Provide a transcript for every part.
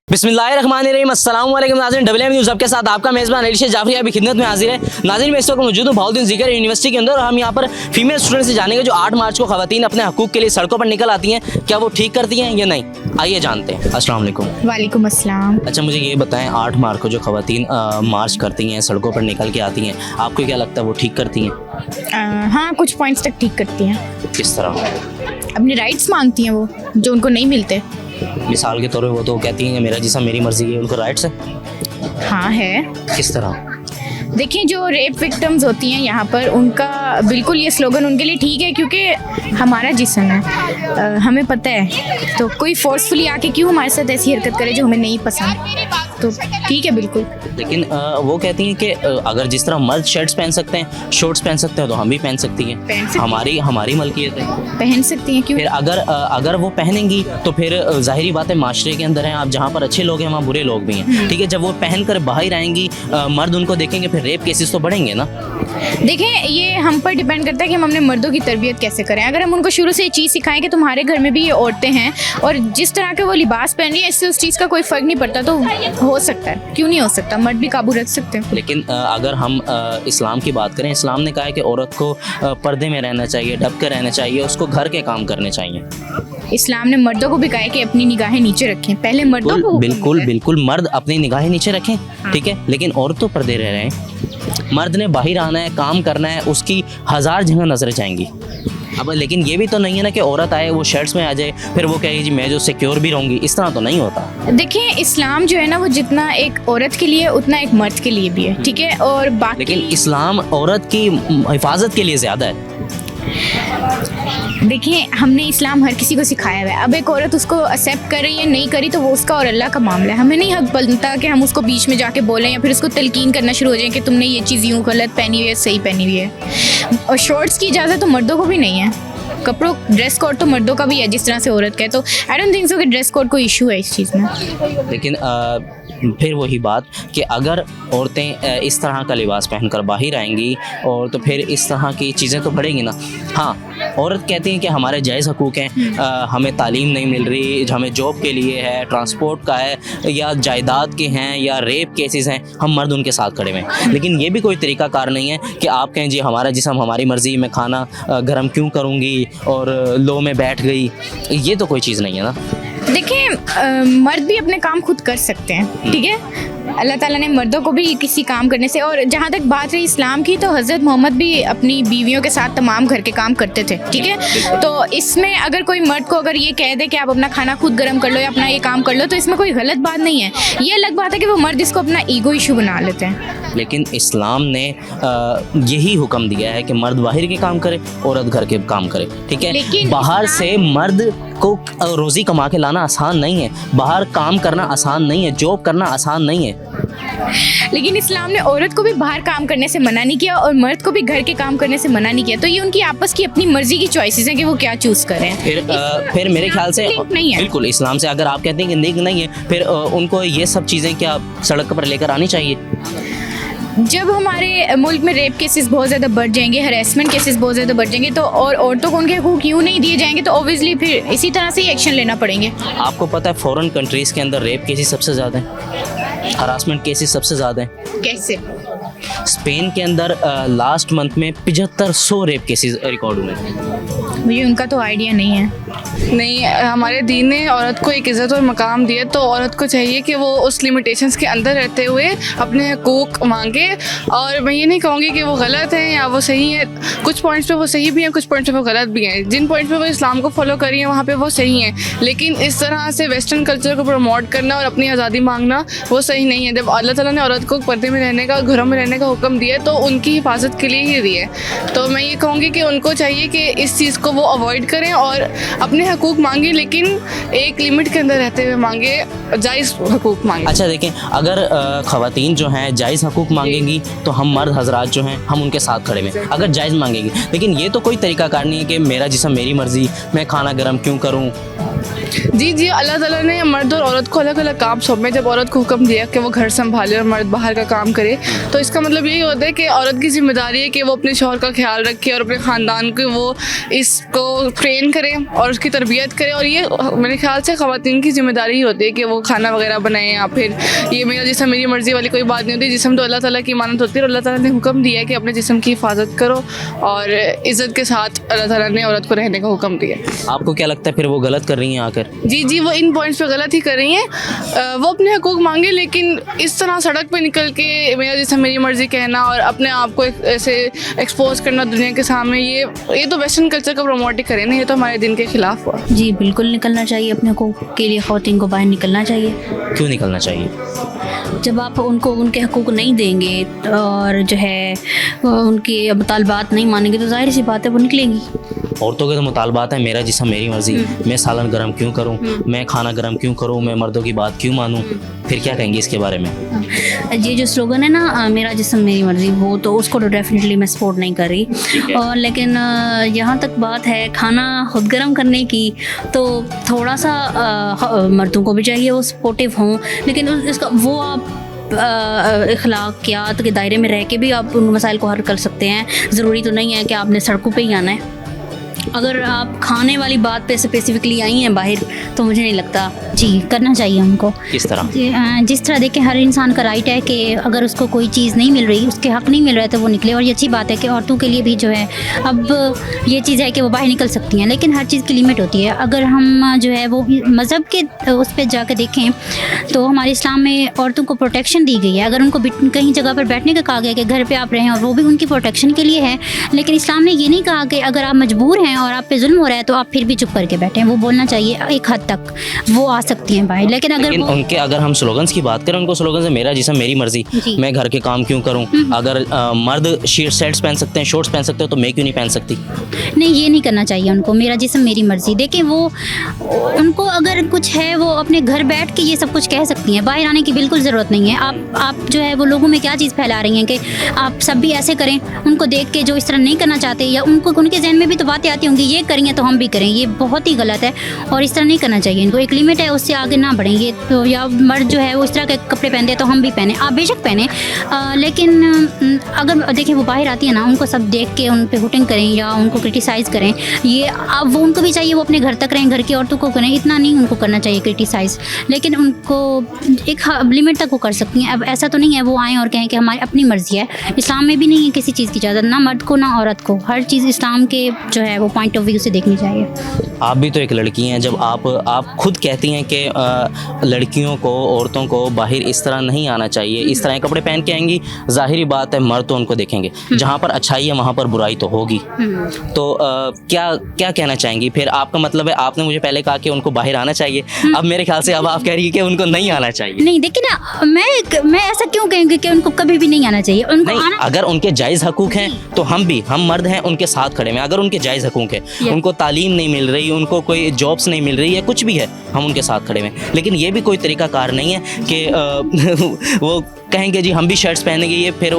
बिस्मिल्लाहिर्रहमानिर्रहीम, अस्सलाम वालेकुम नाज़रीन। WM न्यूज़ आपके साथ आपका मेज़बान अलीशा जाफरी अभी खिदमत में हाजिर है। नाज़रीन, मैं इस वक्त मौजूद हूँ बहाउद्दीन ज़िकर यूनिवर्सिटी के अंदर और हम यहाँ पर फीमेल स्टूडेंट से जानेंगे जो 8 मार्च को ख़वातीन अपने हकूक़ के लिए सड़कों पर निकल आती हैं, क्या वो ठीक करती हैं या नहीं। आइए जानते हैं। अस्सलाम वालेकुम। वालेकुम अस्सलाम। अच्छा, मुझे ये बताएं, 8 मार्च को जो ख़वातीन मार्च करती हैं, सड़कों पर निकल के आती हैं, आपको क्या लगता है वो ठीक करती हैं? हाँ, कुछ पॉइंट्स तक ठीक करती हैं। किस तरह? अपने राइट्स मांगती हैं वो जो उनको नहीं मिलते। मिसाल के तौर पर वो तो कहती हैं कि मेरा जिस्म मेरी मर्ज़ी है, उनको राइट्स है। हाँ है। किस तरह? देखिए, जो रेप विक्टिम्स होती हैं यहाँ पर, उनका बिल्कुल ये स्लोगन उनके लिए ठीक है क्योंकि हमारा जिस्म है, हमें पता है, तो कोई फोर्सफुली आके क्यों हमारे साथ ऐसी हरकत करे जो हमें नहीं पसंद, तो ठीक है बिल्कुल। लेकिन वो कहती हैं कि अगर जिस तरह मर्द शर्ट्स पहन सकते हैं, शॉर्ट्स पहन सकते हैं, तो हम भी पहन सकती हैं। हमारी मलकियत है, पहन सकती हैं। क्यों? फिर अगर वो पहनेंगी तो फिर ज़ाहिरी बात है, माशरे के अंदर हैं आप, जहाँ पर अच्छे लोग हैं वहाँ बुरे लोग भी हैं। ठीक है, जब वो पहन कर बाहर आएंगी, मर्द उनको देखेंगे, फिर रेप केसेस तो बढ़ेंगे ना। देखें, ये हम पर डिपेंड करता है कि हम अपने मर्दों की तरबियत कैसे करें। अगर हम उनको शुरू से ये चीज़ सिखाएं कि तुम्हारे घर में भी ये औरतें हैं और जिस तरह के वो लिबास पहन रही है, इससे उस चीज़ का कोई फ़र्क नहीं पड़ता, तो हो सकता है, क्यों नहीं हो सकता, मर्द भी काबू रख सकते हैं। लेकिन अगर हम इस्लाम की बात करें, इस्लाम ने कहा है कि औरत को पर्दे में रहना चाहिए, ढक कर रहना चाहिए, उसको घर के काम करने चाहिए। इस्लाम ने मर्दों को भी कहा है कि अपनी निगाहें नीचे रखें, पहले मर्दों को। बिल्कुल मर्द अपनी निगाहें नीचे रखें, ठीक है, लेकिन औरत तो पर्दे रह रहे हैं। मर्द ने बाहर आना है, काम करना है, उसकी 1000 जगह नजरें जाएंगी। अब लेकिन ये भी तो नहीं है ना कि औरत आए, वो शर्ट्स में आ जाए, फिर वो कहेगी जी मैं जो सिक्योर भी रहूँगी, इस तरह तो नहीं होता। देखिए, इस्लाम जो है ना, वो जितना एक औरत के लिए उतना एक मर्द के लिए भी है, ठीक है, और बाकी लेकिन इस्लाम औरत की हिफाजत के लिए ज़्यादा है। देखिए, हमने इस्लाम हर किसी को सिखाया हुआ है। अब एक औरत उसको एक्सेप्ट कर रही है, नहीं करी, तो वो उसका और अल्लाह का मामला है। हमें नहीं हक बनता कि हम उसको बीच में जाके बोलें या फिर उसको तलकीन करना शुरू हो जाए कि तुमने ये चीज़ यूँ गलत पहनी हुई है, सही पहनी हुई है। और शॉर्ट्स की इजाज़त तो मर्दों को भी नहीं है। कपड़ों ड्रेस कोड तो मर्दों का भी है जिस तरह से औरत का है, तो आई डोंट थिंक सो कि ड्रेस कोड कोई इशू है इस चीज़ में। लेकिन फिर वही बात कि अगर औरतें इस तरह का लिबास पहनकर बाहर आएंगी और तो फिर इस तरह की चीज़ें तो बढ़ेंगी ना। हाँ, औरत कहती हैं कि हमारे जायज़ हकूक़ हैं, हमें तालीम नहीं मिल रही, हमें जॉब के लिए है, ट्रांसपोर्ट का है, या जायदाद के हैं, या रेप केसेस हैं, हम मर्द उनके साथ खड़े हुए हैं। लेकिन ये भी कोई तरीका कार नहीं है कि आप कहें जी हमारा जिस्म हमारी मर्ज़ी, मैं खाना गर्म क्यों करूँगी और लो में बैठ गई, ये तो कोई चीज़ नहीं है ना। देखिए, मर्द भी अपने काम खुद कर सकते हैं, ठीक है। अल्लाह ताला ने मर्दों को भी किसी काम करने से, और जहाँ तक बात रही इस्लाम की, तो हज़रत मोहम्मद भी अपनी बीवियों के साथ तमाम घर के काम करते थे, ठीक है। तो इसमें अगर कोई मर्द को अगर ये कह दे कि आप अपना खाना खुद गर्म कर लो या अपना ये काम कर लो, तो इसमें कोई गलत बात नहीं है। ये अलग बात है कि वो मर्द इसको अपना ईगो इशू बना लेते हैं। लेकिन इस्लाम ने यही हुक्म दिया है कि मर्द बाहर के काम करे, औरत घर के काम करे, ठीक है। बाहर से मर्द को रोज़ी कमा के लाना आसान नहीं है, बाहर काम करना आसान नहीं है, जॉब करना आसान नहीं है। लेकिन इस्लाम ने औरत को भी बाहर काम करने से मना नहीं किया और मर्द को भी घर के काम करने से मना नहीं किया, तो ये उनकी आपस की अपनी मर्जी की चॉइसेस हैं कि वो क्या चूज़ करें। फिर मेरे ख्याल से नहीं है, बिल्कुल इस्लाम से अगर आप कहते हैं कि लिंक नहीं है, फिर उनको ये सब चीज़ें क्या सड़क पर लेकर आनी चाहिए। जब हमारे मुल्क में रेप केसेस बहुत ज़्यादा बढ़ जाएंगे, हरेसमेंट केसेस बहुत ज़्यादा बढ़ जाएंगे, तो और औरतों को उनके हकूक़ क्यों नहीं दिए जाएंगे, तो ऑब्वियसली फिर इसी तरह से ही एक्शन लेना पड़ेंगे। आपको पता है फॉरेन कंट्रीज़ के अंदर रेप केसेस सबसे ज़्यादा हैं, हरासमेंट केसेस सबसे ज़्यादा हैं। कैसे? स्पेन के अंदर लास्ट मंथ में 7500 रेप केसेस रिकॉर्ड हुए। मुझे उनका तो आइडिया नहीं है। नहीं, हमारे दीन ने औरत को एक इज़्ज़त और मकाम दिया, तो औरत को चाहिए कि वो उस लिमिटेशंस के अंदर रहते हुए अपने हकूक़ मांगे। और मैं ये नहीं कहूँगी कि वो गलत हैं या वो सही है, कुछ पॉइंट्स पे वो सही भी हैं, कुछ पॉइंट्स पे वो गलत भी हैं। जिन पॉइंट्स पे वो इस्लाम को फॉलो कर रही हैं वहाँ पे वो सही हैं, लेकिन इस तरह से वेस्टर्न कल्चर को प्रमोट करना और अपनी आज़ादी मांगना वो सही नहीं है। जब अल्लाह ताला ने औरत को पर्दे में रहने का, घरों में रहने का हुक्म दिया, तो उनकी हिफाजत के लिए ही दिए। तो मैं ये कहूँगी कि उनको चाहिए कि इस चीज़ को वो अवॉइड करें और अपने हकूक़ मांगे, लेकिन एक लिमिट के अंदर रहते हुए मांगे, जायज़ हकूक़ मांगे। अच्छा देखें, अगर ख़वातीन जो हैं जायज़ हकूक़ मांगेंगी तो हम मर्द हजरात जो हैं हम उनके साथ खड़े हैं, अगर जायज़ मांगेंगी। लेकिन ये तो कोई तरीका कार नहीं है कि मेरा जिस्म मेरी मर्ज़ी, मैं खाना गर्म क्यों करूँ, جی جی، اللہ تعالیٰ نے مرد اور عورت کو الگ الگ کام سونپے. جب عورت کو حکم دیا کہ وہ گھر سنبھالے اور مرد باہر کا کام کرے, تو اس کا مطلب یہی ہوتا ہے کہ عورت کی ذمہ داری ہے کہ وہ اپنے شوہر کا خیال رکھے اور اپنے خاندان کو وہ اس کو ٹرین کرے اور اس کی تربیت کرے. اور یہ میرے خیال سے خواتین کی ذمہ داری ہی ہوتی ہے کہ وہ کھانا وغیرہ بنائیں, یا پھر یہ میرا جسم میری مرضی والی کوئی بات نہیں ہوتی. جسم تو اللہ تعالیٰ کی امانت ہوتی ہے, اور اللہ تعالیٰ نے حکم دیا ہے کہ اپنے جسم کی حفاظت کرو, اور عزت کے ساتھ اللہ تعالیٰ نے عورت کو رہنے کا حکم دیا. آپ کو کیا لگتا ہے پھر وہ غلط کر رہی ہیں آ کر؟ جی جی, وہ ان پوائنٹس پہ غلط ہی کر رہی ہیں. وہ اپنے حقوق مانگے, لیکن اس طرح سڑک پہ نکل کے میرا جسم میری مرضی کہنا اور اپنے آپ کو ایسے ایکسپوز کرنا دنیا کے سامنے, یہ تو ویسٹرن کلچر کا پروموٹ ہی کرے نا, یہ تو ہمارے دین کے خلاف ہوا. جی بالکل نکلنا چاہیے, اپنے حقوق کے لیے خواتین کو باہر نکلنا چاہیے. کیوں نکلنا چاہیے؟ جب آپ ان کو ان کے حقوق نہیں دیں گے اور جو ہے ان کے مطالبات نہیں مانیں گے, تو ظاہر سی بات ہے وہ نکلیں گی. عورتوں کے تو مطالبات ہیں, میرا جسم میری مرضی, میں سالن گرم کیوں کروں, میں کھانا گرم کیوں کروں, میں مردوں کی بات کیوں مانوں. پھر کیا کہیں گے اس کے بارے میں؟ یہ جو سلوگن ہے نا, میرا جسم میری مرضی, وہ تو اس کو تو ڈیفینیٹلی میں سپورٹ نہیں کر رہی. اور لیکن یہاں تک بات ہے کھانا خود گرم کرنے کی, تو تھوڑا سا مردوں کو بھی چاہیے وہ سپورٹیو ہوں, لیکن اس کا وہ آپ اخلاقیات کے دائرے میں رہ کے بھی آپ ان مسائل کو حل کر سکتے ہیں. ضروری تو نہیں ہے کہ آپ نے سڑکوں پہ ہی آنا ہے. اگر آپ کھانے والی بات پہ اسپیسیفکلی آئی ہیں باہر, تو مجھے نہیں لگتا. جی کرنا چاہیے ان کو. کس طرح؟ جس طرح دیکھیں, ہر انسان کا رائٹ ہے کہ اگر اس کو کوئی چیز نہیں مل رہی, اس کے حق نہیں مل رہا ہے, تو وہ نکلے. اور یہ اچھی بات ہے کہ عورتوں کے لیے بھی جو ہے اب یہ چیز ہے کہ وہ باہر نکل سکتی ہیں, لیکن ہر چیز کی لمٹ ہوتی ہے. اگر ہم جو ہے وہ مذہب کے اس پہ جا کے دیکھیں, تو ہمارے اسلام میں عورتوں کو پروٹیکشن دی گئی ہے. اگر ان کو کہیں جگہ پر بیٹھنے کا کہا گیا کہ گھر پہ آپ رہیں, اور وہ بھی ان کی پروٹیکشن کے لیے ہے, لیکن اسلام نے یہ نہیں کہا کہ اگر آپ مجبور ہیں اور آپ پہ ظلم ہو رہا ہے تو آپ پھر بھی چپ کر کے بیٹھیں. وہ بولنا چاہیے ایک حد تک, وہ آ سکتی ہیں باہر. لیکن ان کے اگر ہم سلوگنس کی بات کریں, ان کو سلوگنس ہے میرا جسم میری مرضی, میں گھر کے کام کیوں کروں. اگر مرد سیٹس پہن سکتے ہیں, شورٹس پہن سکتے ہیں, تو میں کیوں نہیں پہن سکتی؟ نہیں, یہ نہیں کرنا چاہیے ان کو, میرا جسم میری مرضی. دیکھیں وہ ان کو اگر کچھ ہے, وہ اپنے گھر بیٹھ کے یہ سب کچھ کہہ سکتی ہیں, باہر آنے کی بالکل ضرورت نہیں ہے. آپ جو ہے وہ لوگوں میں کیا چیز پھیلا رہی ہیں کہ آپ سب بھی ایسے کریں, ان کو دیکھ کے جو اس طرح نہیں کرنا چاہتے, یا ان کے ذہن میں بھی تو باتیں آتی ہوں گی یہ کریں گے تو ہم بھی کریں. یہ بہت ہی غلط ہے, اور اس طرح نہیں کرنا چاہیے. ان کو ایک لمٹ ہے, اس سے آگے نہ بڑھیں. یہ تو یا مرد جو ہے وہ اس طرح کے کپڑے پہنتے ہیں تو ہم بھی پہنیں, آپ بے شک پہنیں, لیکن اگر دیکھیں وہ باہر آتی ہے نا, ان کو سب دیکھ کے ان پہ ہوٹنگ کریں یا ان کو کرٹیسائز کریں. یہ اب وہ ان کو بھی چاہیے وہ اپنے گھر تک رہیں, گھر کی عورتوں کو کریں, اتنا نہیں ان کو کرنا چاہیے کرٹیسائز, لیکن ان کو ایک لمٹ تک وہ کر سکتی ہیں. اب ایسا تو نہیں ہے وہ آئیں اور کہیں کہ ہماری اپنی مرضی ہے. اسلام میں بھی نہیں ہے کسی چیز کی اجازت, نہ مرد کو نہ عورت کو. ہر چیز اسلام کے جو ہے وہ پوائنٹ آف ویو سے دیکھنی چاہیے. آپ بھی تو ایک لڑکی ہیں, جب آپ خود کہتی ہیں کہ لڑکیوں کو, عورتوں کو باہر اس طرح نہیں آنا چاہیے, اس طرح کپڑے پہن کے آئیں گی, ظاہری بات ہے مرد تو ان کو دیکھیں گے. جہاں پر اچھائی ہے وہاں پر برائی تو ہوگی. تو کیا کہنا چاہیں گی پھر؟ آپ کا مطلب ہے, آپ نے مجھے پہلے کہا کہ ان کو باہر آنا چاہیے, اب میرے خیال سے اب آپ کہہ رہی ہیں کہ ان کو نہیں آنا چاہیے. نہیں دیکھیں نا, میں ایسا کیوں کہوں گی کہ ان کو کبھی بھی نہیں آنا چاہیے. ان کو نہیں, اگر ان کے جائز حقوق ہیں تو ہم مرد ہیں ان کے ساتھ کھڑے ہیں. اگر ان کے جائز حقوق ہیں, ان کو تعلیم نہیں مل رہی, ان کو کوئی جابس نہیں مل رہی ہے, کچھ بھی ہے, ہم ان کے ساتھ کھڑے ہیں. لیکن یہ بھی کوئی طریقہ کار نہیں ہے کہ وہ کہیں گے جی ہم بھی شرٹس پہنیں گے. یہ پھر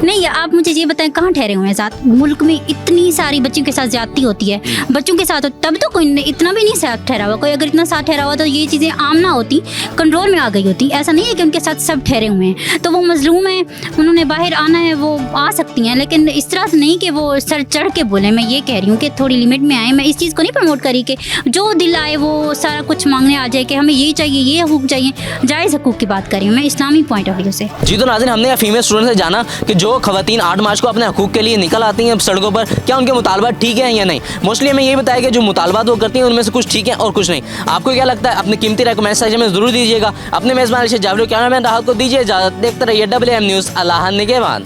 نہیں, آپ مجھے یہ بتائیں کہاں ٹھہرے ہوئے ہیں ساتھ؟ ملک میں اتنی ساری بچوں کے ساتھ زیادتی ہوتی ہے, بچوں کے ساتھ, تب تو کوئی اتنا بھی نہیں ساتھ ٹھہرا ہوا. کوئی اگر اتنا ساتھ ٹھہرا ہوا تو یہ چیزیں عام نہ ہوتی, کنٹرول میں آ گئی ہوتی. ایسا نہیں ہے کہ ان کے ساتھ سب ٹھہرے ہوئے ہیں تو وہ مظلوم ہیں, انہوں نے باہر آنا ہے, وہ آ سکتی ہیں, لیکن اس طرح سے نہیں کہ وہ سر چڑھ کے بولیں. میں یہ کہہ رہی ہوں کہ تھوڑی لمٹ میں آئیں. میں اس چیز کو نہیں پروموٹ کری کہ جو دل آئے وہ سارا کچھ مانگنے آ جائے کہ ہمیں یہ چاہیے, یہ حقوق چاہیے. جائز حقوق کی بات کر رہی ہوں میں اسلامی پوائنٹ آف ویو سے. جی تو ناظرین, ہم نے فیمیل اسٹوڈنٹ سے جانا کہ جو خواتین 8 مارچ کو اپنے حقوق کے لیے نکل آتی ہیں سڑکوں پر, کیا ان کے مطالبات ٹھیک ہیں یا نہیں. موسٹلی ہمیں یہ بتایا کہ جو مطالبات وہ کرتی ہیں ان میں سے کچھ ٹھیک ہیں اور کچھ نہیں. آپ کو کیا لگتا ہے؟ اپنے قیمتی رائے کمنٹ سیکشن میں ضرور دیجیے گا. اپنے میزبان جاوید کیمرہ مین راحت کو دیجیے اجازت. دیکھتے رہیے WM نیوز. اللہ نگہبان.